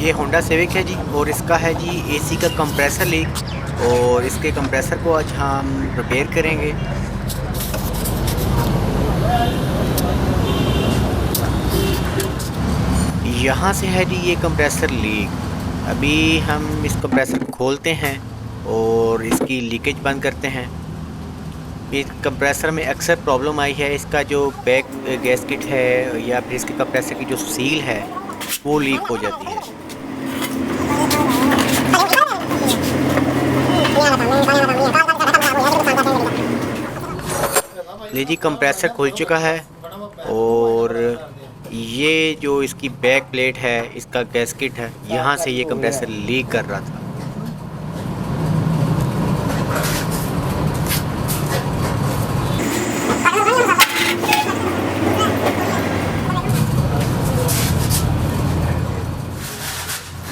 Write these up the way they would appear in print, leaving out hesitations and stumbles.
ये Honda civic है जी, और इसका है जी एसी का कंप्रेसर लीक, और इसके कंप्रेसर को आज हम रिपेयर करेंगे। यहाँ से है जी ये कंप्रेसर लीक। अभी हम इस कंप्रेसर को खोलते हैं और इसकी लीकेज बंद करते हैं। इस कंप्रेसर में अक्सर प्रॉब्लम आई है, इसका जो बैक गैसकिट है या फिर इसके कंप्रेसर की जो सील है वो लीक हो जाती है। लीजिए कंप्रेसर खुल चुका है, और ये जो इसकी बैक प्लेट है, इसका गैसकिट है, यहाँ से ये कंप्रेसर लीक कर रहा था।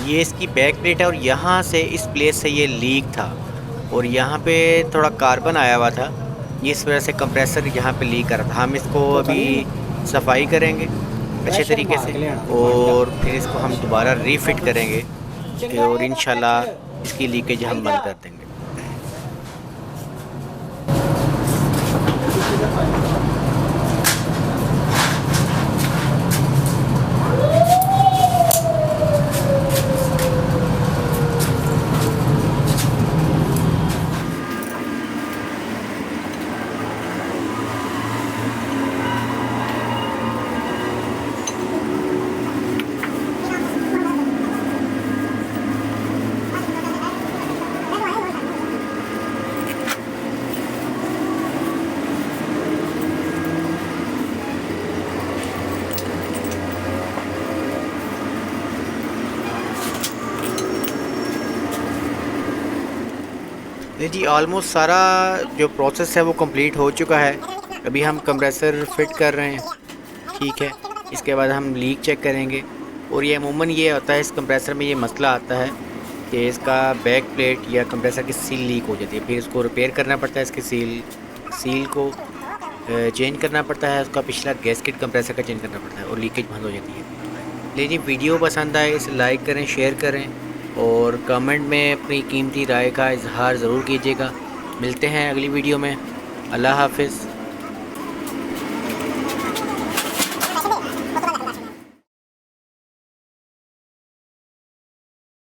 ये इसकी बैक प्लेट है, और यहाँ से इस प्लेस से ये लीक था, और यहाँ पे थोड़ा कार्बन आया हुआ था, इस वजह से कंप्रेसर यहाँ पे लीक कर रहा था। हम इसको अभी सफाई करेंगे अच्छे तरीके से, और फिर इसको हम दोबारा रीफिट करेंगे, और इंशाल्लाह इसकी लीकेज हम बंद कर देंगे। जी ऑलमोस्ट सारा जो प्रोसेस है वो कंप्लीट हो चुका है। अभी हम कंप्रेसर फिट कर रहे हैं, ठीक है। इसके बाद हम लीक चेक करेंगे, और ये अमूमन ये होता है, इस कंप्रेसर में ये मसला आता है कि इसका बैक प्लेट या कंप्रेसर की सील लीक हो जाती है, फिर इसको रिपेयर करना पड़ता है, इसकी सील को चेंज करना पड़ता है, उसका पिछला गैसकिट कंप्रेसर का चेंज करना पड़ता है, और लीकेज बंद हो जाती है। लेकिन वीडियो पसंद आए इसे लाइक करें, शेयर करें, और कमेंट में अपनी कीमती राय का इजहार ज़रूर कीजिएगा। मिलते हैं अगली वीडियो में। अल्लाह हाफ़िज़।